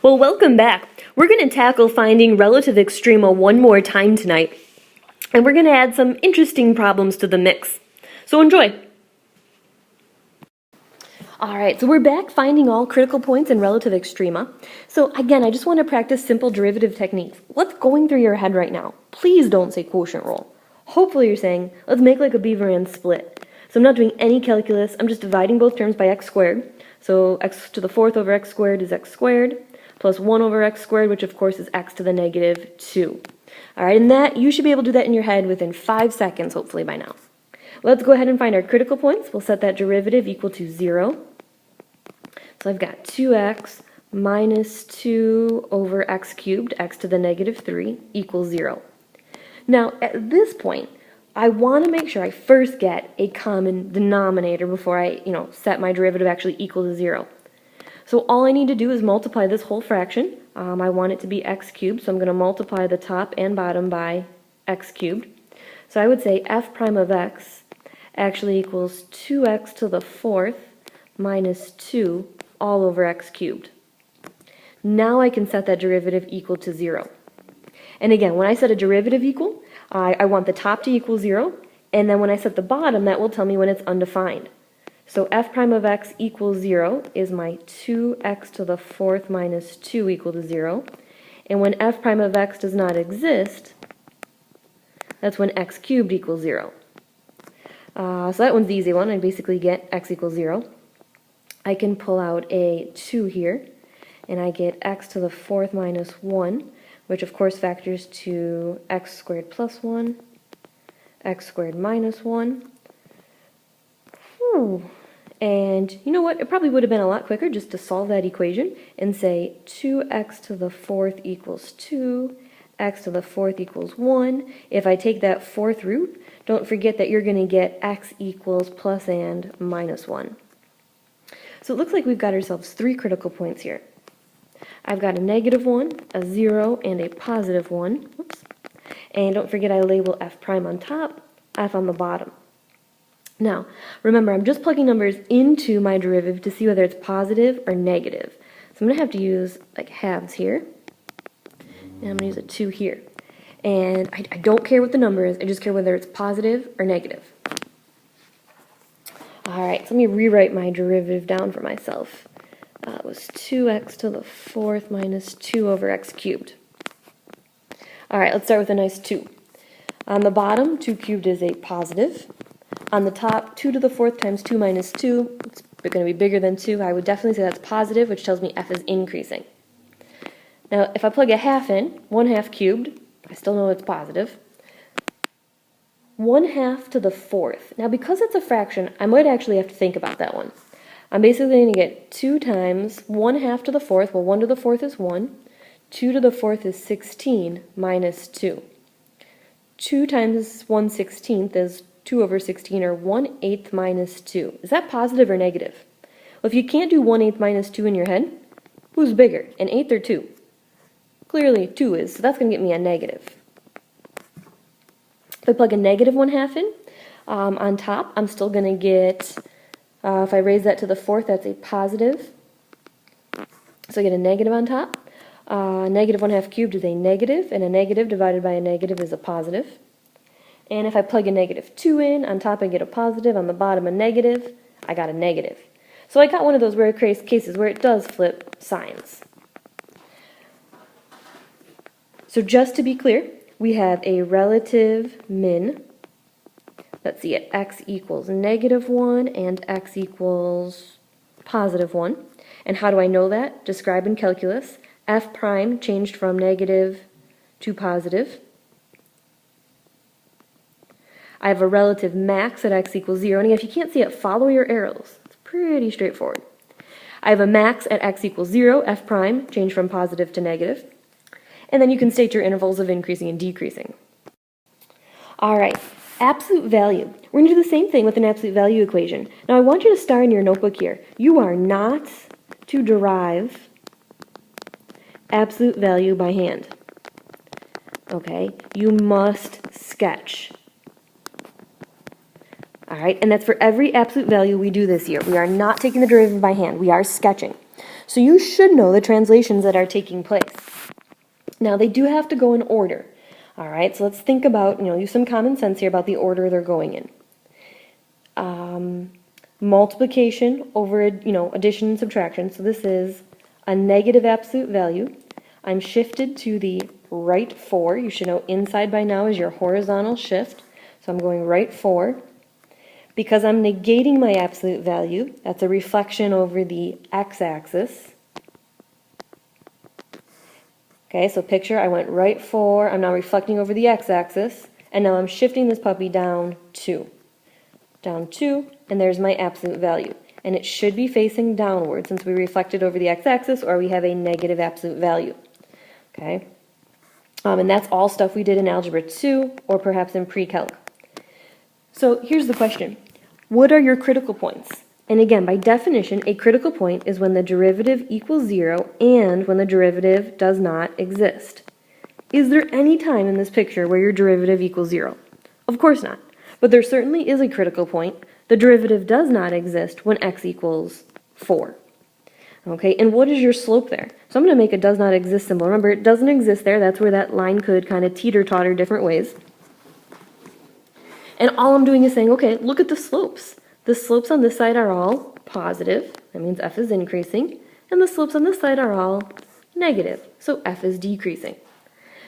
Well, welcome back. We're going to tackle finding relative extrema one more time tonight, and we're going to add some interesting problems to the mix. So enjoy. Alright, so we're back finding all critical points in relative extrema. So again, I just want to practice simple derivative techniques. What's going through your head right now? Please don't say quotient rule. Hopefully you're saying, let's make like a beaver and split. So I'm not doing any calculus, I'm just dividing both terms by x squared. So x to the fourth over x squared is x squared, plus 1 over x squared, which of course is x to the negative 2. Alright, and that, you should be able to do that in your head within 5 seconds, hopefully by now. Let's go ahead and find our critical points. We'll set that derivative equal to 0. So I've got 2x minus 2 over x cubed, x to the negative 3, equals 0. Now, at this point, I want to make sure I first get a common denominator before I, set my derivative actually equal to 0. So all I need to do is multiply this whole fraction. I want it to be x cubed, so I'm going to multiply the top and bottom by x cubed. So I would say f prime of x actually equals 2x to the fourth minus 2 all over x cubed. Now I can set that derivative equal to 0. And again, when I set a derivative equal, I want the top to equal 0, and then when I set the bottom, that will tell me when it's undefined. So f prime of x equals 0 is my 2x to the fourth minus 2 equal to 0. And when f prime of x does not exist, that's when x cubed equals 0. So that one's the easy one. I basically get x equals 0. I can pull out a 2 here, and I get x to the fourth minus 1, which of course factors to x squared plus 1, x squared minus 1. And you know what? It probably would have been a lot quicker just to solve that equation and say 2x to the fourth equals 2, x to the fourth equals 1. If I take that fourth root, don't forget that you're going to get x equals plus and minus 1. So it looks like we've got ourselves 3 critical points here. I've got a negative 1, a 0, and a positive 1. Oops. And don't forget I label f prime on top, f on the bottom. Now, remember, I'm just plugging numbers into my derivative to see whether it's positive or negative. So I'm going to have to use like halves here, and I'm going to use a 2 here. And I don't care what the number is, I just care whether it's positive or negative. Alright, so let me rewrite my derivative down for myself. That was 2x to the fourth minus 2 over x cubed. Alright, let's start with a nice 2. On the bottom, 2 cubed is a positive. On the top, 2 to the fourth times 2 minus 2, it's going to be bigger than 2. I would definitely say that's positive, which tells me f is increasing. Now, if I plug a half in, 1 half cubed, I still know it's positive. 1 half to the fourth. Now, because it's a fraction, I might actually have to think about that one. I'm basically going to get 2 times 1 half to the fourth. Well, 1 to the fourth is 1. 2 to the fourth is 16 minus 2. 2 times 1/16 is 2 over 16, or 1/8 minus 2. Is that positive or negative? Well, if you can't do 1/8 minus 2 in your head, who's bigger, an eighth or 2? Clearly 2 is, so that's going to get me a negative. If I plug a negative 1 half in, on top, I'm still going to get, if I raise that to the fourth, that's a positive. So I get a negative on top. Negative 1 half cubed is a negative, and a negative divided by a negative is a positive. And if I plug a negative 2 in, on top I get a positive, on the bottom a negative, I got a negative. So I got one of those rare cases where it does flip signs. So just to be clear, we have a relative min. Let's see it, x equals negative 1 and x equals positive 1. And how do I know that? Describe in calculus. F prime changed from negative to positive. I have a relative max at x equals 0. And again, if you can't see it, follow your arrows. It's pretty straightforward. I have a max at x equals 0, f prime changed from positive to negative. And then you can state your intervals of increasing and decreasing. Alright, absolute value. We're going to do the same thing with an absolute value equation. Now I want you to start in your notebook here. You are not to derive absolute value by hand. Okay, you must sketch. Alright, and that's for every absolute value we do this year. We are not taking the derivative by hand. We are sketching. So you should know the translations that are taking place. Now, they do have to go in order. All right, so let's think about, use some common sense here about the order they're going in. Multiplication over, addition and subtraction. So this is a negative absolute value. I'm shifted to the right 4. You should know inside by now is your horizontal shift. So I'm going right 4. Because I'm negating my absolute value, that's a reflection over the x-axis. Okay, so picture I went right 4. I'm now reflecting over the x-axis. And now I'm shifting this puppy down 2. Down 2, and there's my absolute value. And it should be facing downward since we reflected over the x-axis or we have a negative absolute value. Okay, and that's all stuff we did in Algebra 2 or perhaps in pre-calc. So here's the question. What are your critical points? And again, by definition, a critical point is when the derivative equals 0 and when the derivative does not exist. Is there any time in this picture where your derivative equals 0? Of course not. But there certainly is a critical point. The derivative does not exist when x equals 4. Okay, and what is your slope there? So I'm going to make a does not exist symbol. Remember, it doesn't exist there. That's where that line could kind of teeter-totter different ways. And all I'm doing is saying, okay, look at the slopes. The slopes on this side are all positive. That means f is increasing. And the slopes on this side are all negative. So f is decreasing.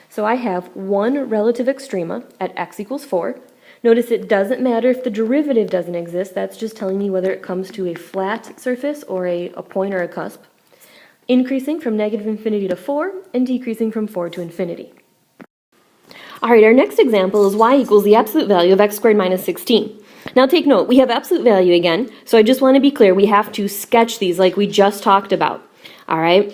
So I have one relative extrema at x equals 4. Notice it doesn't matter if the derivative doesn't exist. That's just telling me whether it comes to a flat surface or a point or a cusp. Increasing from negative infinity to 4 and decreasing from 4 to infinity. All right, our next example is y equals the absolute value of x squared minus 16. Now take note, we have absolute value again, so I just want to be clear, we have to sketch these like we just talked about. All right?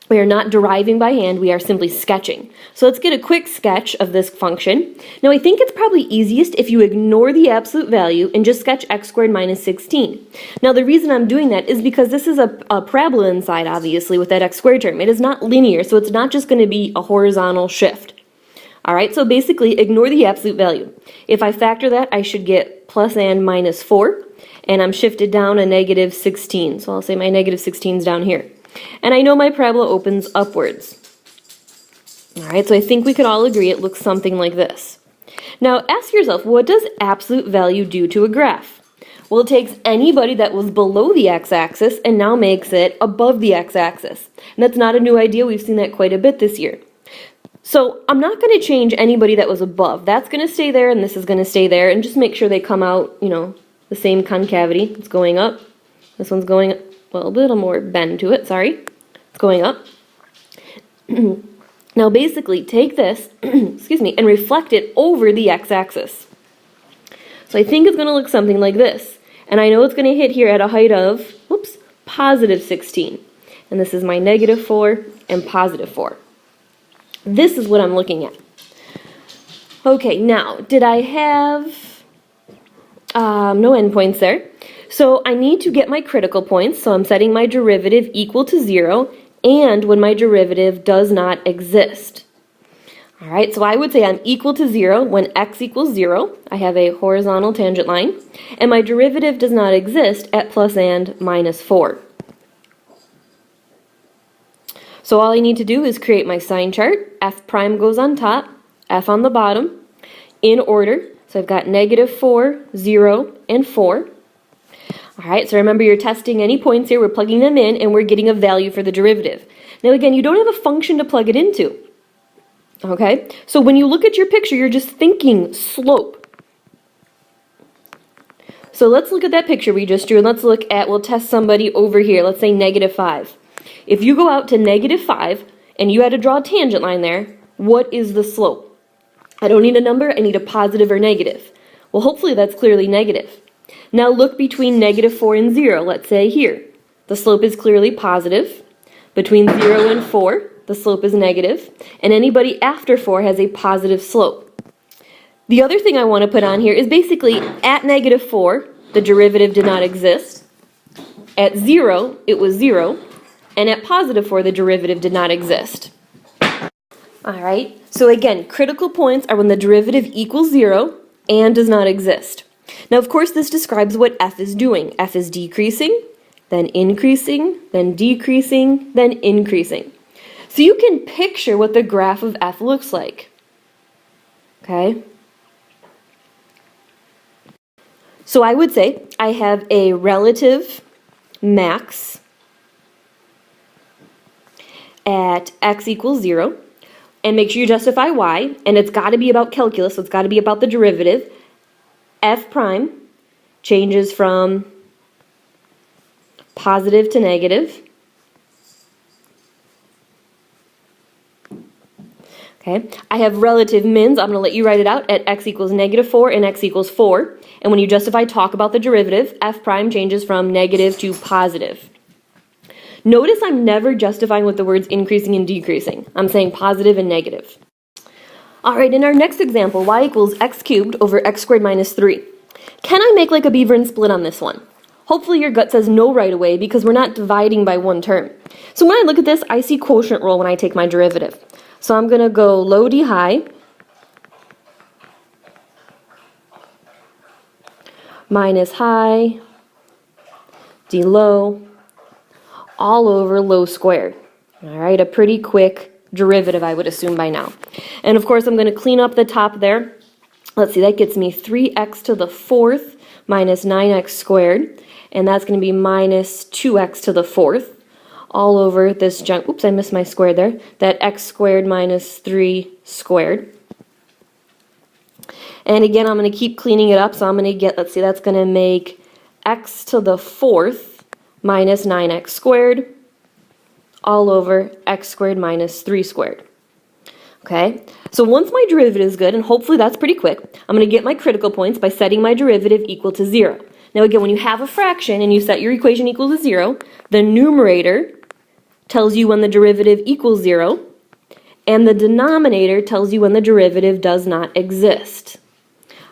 We are not deriving by hand, we are simply sketching. So let's get a quick sketch of this function. Now I think it's probably easiest if you ignore the absolute value and just sketch x squared minus 16. Now the reason I'm doing that is because this is a parabola inside, obviously, with that x squared term. It is not linear, so it's not just going to be a horizontal shift. All right, so basically ignore the absolute value. If I factor that, I should get plus and minus 4, and I'm shifted down a negative 16. So I'll say my negative 16 is down here. And I know my parabola opens upwards. All right, so I think we could all agree it looks something like this. Now ask yourself, what does absolute value do to a graph? Well, it takes anybody that was below the x-axis and now makes it above the x-axis. And that's not a new idea, we've seen that quite a bit this year. So I'm not going to change anybody that was above. That's going to stay there and this is going to stay there, and just make sure they come out, the same concavity. It's going up. This one's going up. Well, a little more bend to it, sorry. It's going up. Now basically take this, excuse me, and reflect it over the x-axis. So I think it's going to look something like this. And I know it's going to hit here at a height of, positive 16. And this is my negative 4 and positive 4. This is what I'm looking at. Okay, now, did I have no endpoints there? So I need to get my critical points, so I'm setting my derivative equal to 0, and when my derivative does not exist. All right, so I would say I'm equal to 0 when x equals 0. I have a horizontal tangent line, and my derivative does not exist at plus and minus 4. So all I need to do is create my sign chart. F prime goes on top, F on the bottom, in order. So I've got negative 4, 0, and 4. All right, so remember you're testing any points here. We're plugging them in, and we're getting a value for the derivative. Now again, you don't have a function to plug it into. Okay, so when you look at your picture, you're just thinking slope. So let's look at that picture we just drew, and let's look at, we'll test somebody over here. Let's say negative 5. If you go out to negative 5 and you had to draw a tangent line there, what is the slope? I don't need a number, I need a positive or negative. Well, hopefully that's clearly negative. Now look between negative 4 and 0, let's say here. The slope is clearly positive. Between 0 and 4, the slope is negative. And anybody after 4 has a positive slope. The other thing I want to put on here is basically at negative 4, the derivative did not exist. At 0, it was 0. And at positive 4, the derivative did not exist. All right, so again, critical points are when the derivative equals 0 and does not exist. Now, of course, this describes what f is doing. F is decreasing, then increasing, then decreasing, then increasing. So you can picture what the graph of f looks like. Okay? So I would say I have a relative max at x equals 0, and make sure you justify y, and it's got to be about calculus, so it's got to be about the derivative. F prime changes from positive to negative. Okay, I have relative mins. I'm going to let you write it out at x equals -4 and x equals 4. And when you justify, talk about the derivative. F prime changes from negative to positive. Notice I'm never justifying with the words increasing and decreasing. I'm saying positive and negative. All right, in our next example, y equals x cubed over x squared minus 3. Can I make like a beaver and split on this one? Hopefully your gut says no right away because we're not dividing by one term. So when I look at this, I see quotient rule when I take my derivative. So I'm going to go low d high minus high d low all over low squared. All right, a pretty quick derivative I would assume by now. And of course I'm going to clean up the top there. Let's see, that gets me 3x to the 4th minus 9x squared. And that's going to be minus 2x to the 4th. All over this junk. Oops, I missed my square there. That x squared minus 3 squared. And again, I'm going to keep cleaning it up. So I'm going to get, let's see, that's going to make x to the 4th minus 9x squared all over x squared minus 3 squared. Okay, so once my derivative is good, and hopefully that's pretty quick, I'm going to get my critical points by setting my derivative equal to 0. Now again, when you have a fraction and you set your equation equal to 0, the numerator tells you when the derivative equals 0, and the denominator tells you when the derivative does not exist.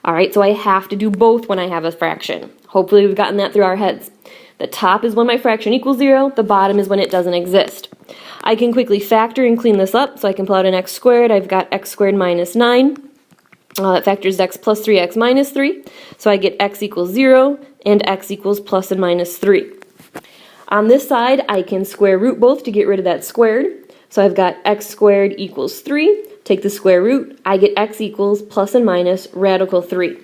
All right, so I have to do both when I have a fraction. Hopefully we've gotten that through our heads. The top is when my fraction equals 0, the bottom is when it doesn't exist. I can quickly factor and clean this up, so I can pull out an x squared. I've got x squared minus 9. That factors x plus 3x minus 3. So I get x equals 0 and x equals plus and minus 3. On this side, I can square root both to get rid of that squared. So I've got x squared equals 3. Take the square root. I get x equals plus and minus radical 3.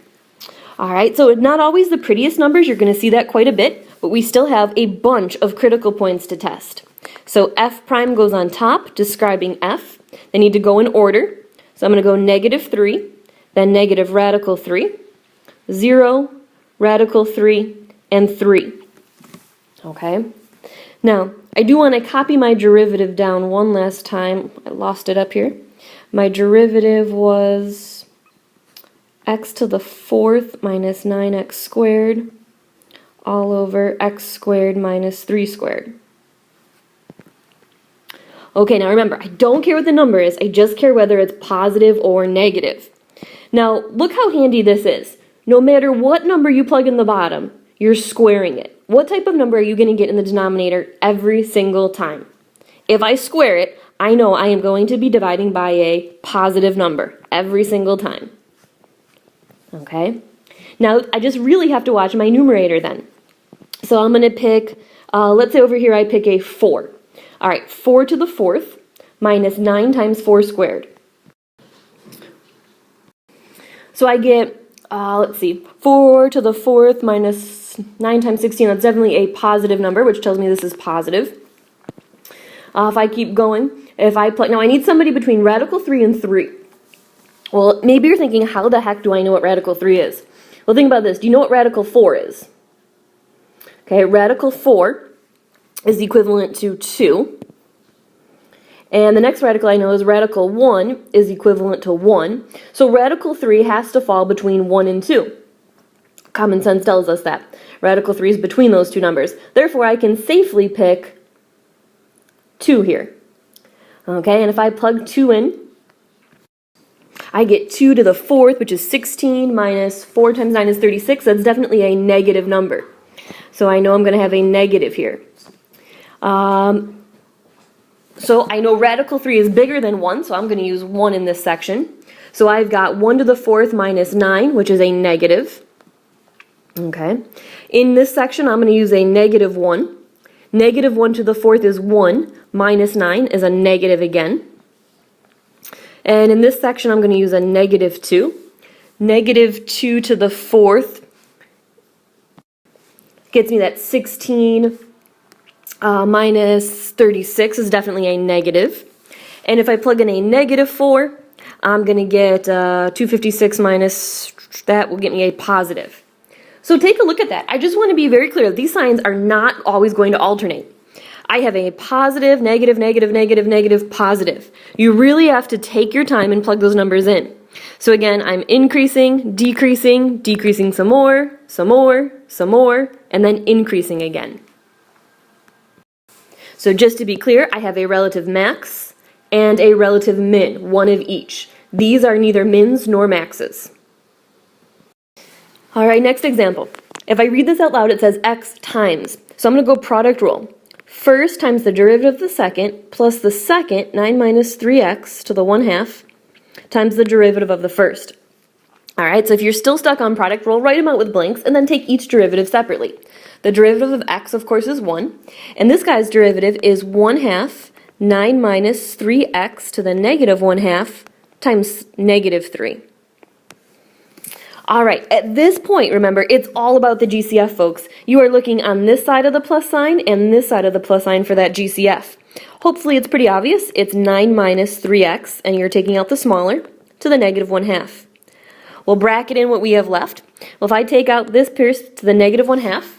All right, so not always the prettiest numbers. You're going to see that quite a bit, but we still have a bunch of critical points to test. So f prime goes on top, describing f. They need to go in order. So I'm going to go -3, then negative radical 3, 0, radical 3, and 3. Okay. Now, I do want to copy my derivative down one last time. I lost it up here. My derivative was x to the 4th minus 9x squared all over x squared minus 3 squared. Okay, now remember, I don't care what the number is. I just care whether it's positive or negative. Now, look how handy this is. No matter what number you plug in the bottom, you're squaring it. What type of number are you going to get in the denominator every single time? If I square it, I know I am going to be dividing by a positive number every single time. Okay? Now, I just really have to watch my numerator then. So I'm going to pick, let's say over here I pick a 4. All right, 4 to the 4th minus 9 times 4 squared. So I get, let's see, 4 to the 4th minus 9 times 16. That's definitely a positive number, which tells me this is positive. If I keep going, if I plug, now I need somebody between radical 3 and 3. Well, maybe you're thinking, how the heck do I know what radical 3 is? Well, think about this. Do you know what radical 4 is? Okay, radical 4 is equivalent to 2. And the next radical I know is radical 1 is equivalent to 1. So radical 3 has to fall between 1 and 2. Common sense tells us that. Radical 3 is between those two numbers. Therefore, I can safely pick 2 here. Okay, and if I plug 2 in, I get 2 to the 4th, which is 16, minus 4 times 9 is 36. That's definitely a negative number. So I know I'm going to have a negative here. So I know radical 3 is bigger than 1, so I'm going to use 1 in this section. So I've got 1 to the 4th minus 9, which is a negative. Okay. In this section, I'm going to use a negative 1. Negative 1 to the fourth is 1, minus 9 is a negative again. And in this section, I'm going to use a negative 2. Negative 2 to the fourth gets me that 16 minus 36 is definitely a negative. And if I plug in a negative 4, I'm going to get 256 minus, that will get me a positive. So take a look at that. I just want to be very clear that these signs are not always going to alternate. I have a positive, negative, negative, negative, negative, positive. You really have to take your time and plug those numbers in. So again, I'm increasing, decreasing, decreasing some more, some more, some more, and then increasing again. So just to be clear, I have a relative max and a relative min, one of each. These are neither mins nor maxes. All right, next example. If I read this out loud, it says x times. So I'm going to go product rule. First times the derivative of the second plus the second, 9 minus 3x to the 1/2, times the derivative of the first. All right, so if you're still stuck on product rule, write them out with blanks and then take each derivative separately. The derivative of x, of course, is 1. And this guy's derivative is 1/2, 9 minus 3x to the negative 1/2 times negative 3. All right, at this point, remember, it's all about the GCF, folks. You are looking on this side of the plus sign and this side of the plus sign for that GCF. Hopefully it's pretty obvious. It's 9 minus 3x, and you're taking out the smaller, to the negative 1/2. We'll bracket in what we have left. Well, if I take out this pierce to the negative 1/2,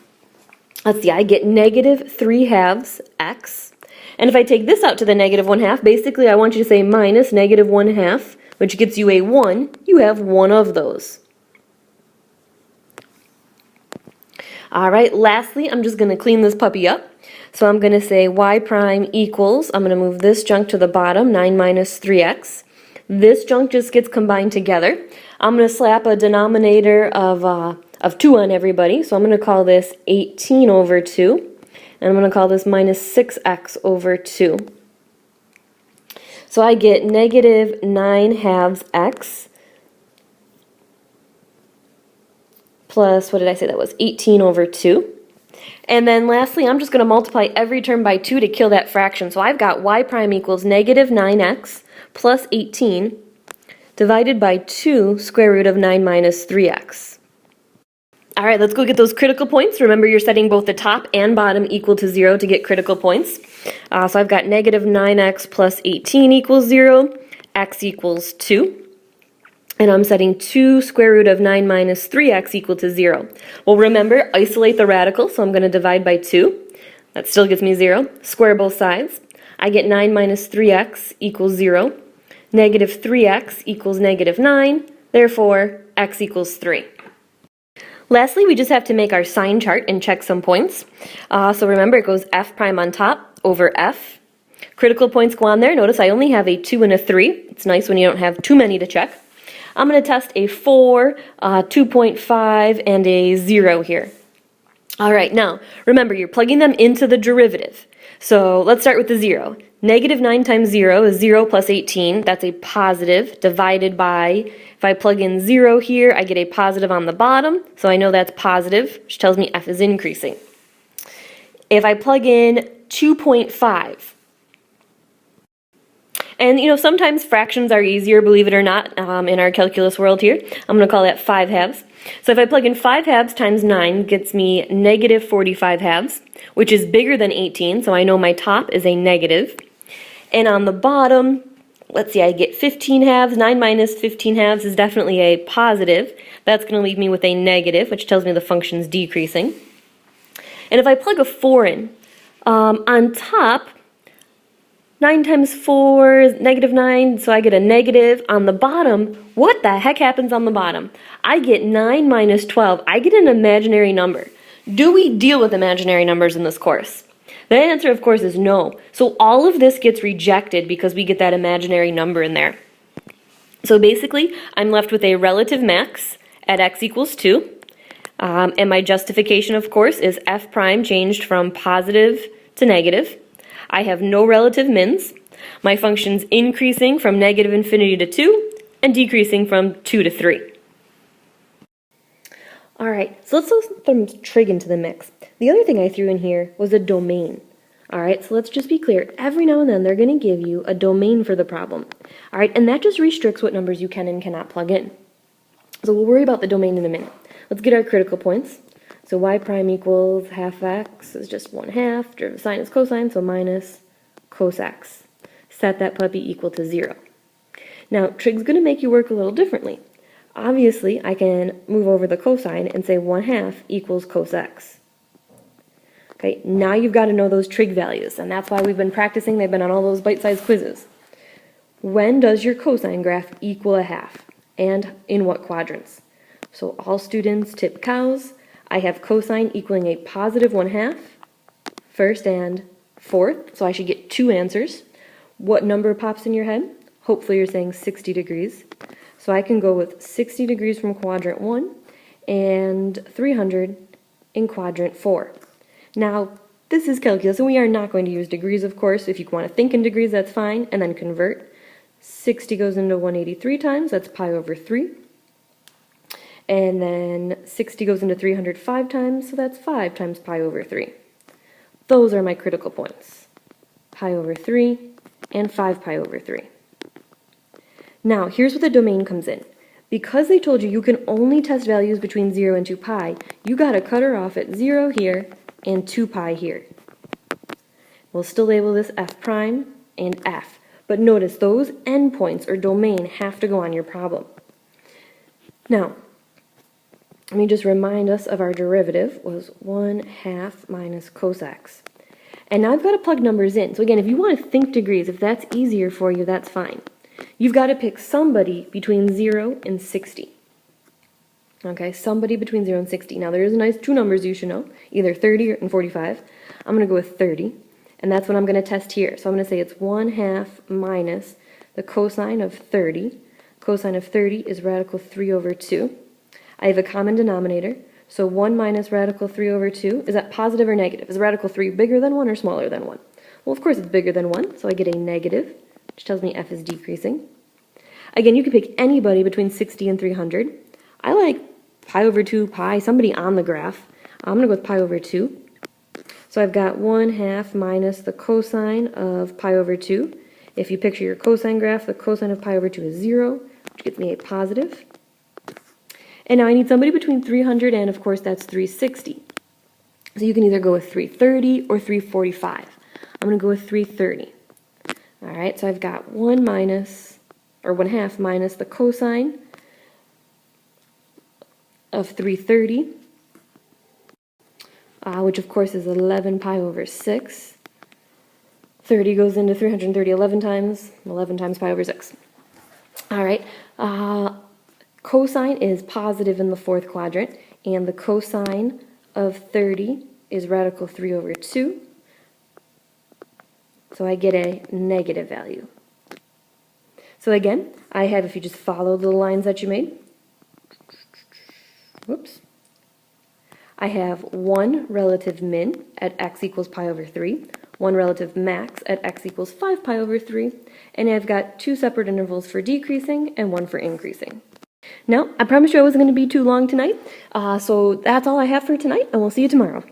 let's see, I get negative 3/2 x. And if I take this out to the negative 1/2, basically I want you to say minus negative 1/2, which gets you a 1. You have one of those. All right, lastly, I'm just going to clean this puppy up. So I'm going to say y prime equals, I'm going to move this chunk to the bottom, 9 minus 3x. This chunk just gets combined together. I'm going to slap a denominator of 2 on everybody. So I'm going to call this 18 over 2. And I'm going to call this minus 6x over 2. So I get negative 9/2 x plus, what did I say that was, 18 over 2. And then lastly, I'm just going to multiply every term by 2 to kill that fraction. So I've got y prime equals negative 9x plus 18 divided by 2 square root of 9 minus 3x. All right, let's go get those critical points. Remember, you're setting both the top and bottom equal to 0 to get critical points. So I've got negative 9x plus 18 equals 0, x equals 2. And I'm setting 2 square root of 9 minus 3x equal to 0. Well, remember, isolate the radical, so I'm going to divide by 2. That still gives me 0. Square both sides. I get 9 minus 3x equals 0. Negative 3x equals negative 9. Therefore, x equals 3. Lastly, we just have to make our sign chart and check some points. So remember, it goes f prime on top over f. Critical points go on there. Notice I only have a 2 and a 3. It's nice when you don't have too many to check. I'm going to test a 4, 2.5, and a 0 here. All right, now, remember, you're plugging them into the derivative. So let's start with the 0. Negative 9 times 0 is 0 plus 18. That's a positive divided by, if I plug in 0 here, I get a positive on the bottom. So I know that's positive, which tells me f is increasing. If I plug in 2.5, and, you know, sometimes fractions are easier, believe it or not, in our calculus world here. I'm going to call that 5/2. So if I plug in 5/2 times 9 gets me negative 45/2, which is bigger than 18, so I know my top is a negative. And on the bottom, let's see, I get 15/2. 9 minus 15/2 is definitely a positive. That's going to leave me with a negative, which tells me the function's decreasing. And if I plug a 4 in, on top, 9 times 4 is negative 9, so I get a negative. On the bottom, what the heck happens on the bottom? I get 9 minus 12. I get an imaginary number. Do we deal with imaginary numbers in this course? The answer, of course, is no. So all of this gets rejected because we get that imaginary number in there. So basically, I'm left with a relative max at x equals 2. And my justification, of course, is f prime changed from positive to negative. I have no relative mins. My function's increasing from negative infinity to 2 and decreasing from 2 to 3. All right, so let's throw some trig into the mix. The other thing I threw in here was a domain. All right, so let's just be clear. Every now and then they're going to give you a domain for the problem. All right, and that just restricts what numbers you can and cannot plug in. So we'll worry about the domain in a minute. Let's get our critical points. So y prime equals half x is just 1/2. Derivative sign is cosine, so minus cos x. Set that puppy equal to 0. Now, trig is going to make you work a little differently. Obviously, I can move over the cosine and say 1/2 equals cos x. Okay, now you've got to know those trig values, and that's why we've been practicing. They've been on all those bite-sized quizzes. When does your cosine graph equal a half, and in what quadrants? So all students tip cows. I have cosine equaling a positive 1/2, first and fourth, so I should get 2 answers. What number pops in your head? Hopefully you're saying 60 degrees. So I can go with 60 degrees from quadrant 1 and 300 in quadrant 4. Now, this is calculus, and we are not going to use degrees, of course. If you want to think in degrees, that's fine, and then convert. 60 goes into 183 times, that's pi over 3. And then 60 goes into 305 times, so that's 5 times pi over 3. Those are my critical points. Pi over 3 and 5 pi over 3. Now, here's where the domain comes in. Because they told you you can only test values between 0 and 2 pi, you got to cut her off at 0 here and 2 pi here. We'll still label this f prime and f. But notice those endpoints or domain have to go on your problem. Now, let me just remind us of our derivative was 1/2 minus cos x. And now I've got to plug numbers in. So again, if you want to think degrees, if that's easier for you, that's fine. You've got to pick somebody between 0 and 60. Okay, somebody between 0 and 60. Now there is a nice 2 numbers you should know, either 30 and 45. I'm going to go with 30, and that's what I'm going to test here. So I'm going to say it's 1/2 minus the cosine of 30. Cosine of 30 is radical 3 over 2. I have a common denominator, so 1 minus radical 3 over 2, is that positive or negative? Is radical 3 bigger than 1 or smaller than 1? Well, of course it's bigger than 1, so I get a negative, which tells me f is decreasing. Again, you can pick anybody between 60 and 300. I like pi over 2, pi, somebody on the graph. I'm going to go with pi over 2. So I've got 1/2 minus the cosine of pi over 2. If you picture your cosine graph, the cosine of pi over 2 is 0, which gets me a positive. And now I need somebody between 300 and, of course, that's 360. So you can either go with 330 or 345. I'm going to go with 330. All right, so I've got 1/2 minus the cosine of 330, which of course is 11 pi over 6. 30 goes into 330 11 times, 11 times pi over 6. All right, cosine is positive in the 4th quadrant, and the cosine of 30 is radical 3 over 2. So I get a negative value. So again, I have, if you just follow the lines that you made, whoops, I have 1 relative min at x equals pi over 3, 1 relative max at x equals 5 pi over 3, and I've got 2 separate intervals for decreasing and 1 for increasing. Now, I promised you I wasn't going to be too long tonight, so that's all I have for tonight, and we'll see you tomorrow.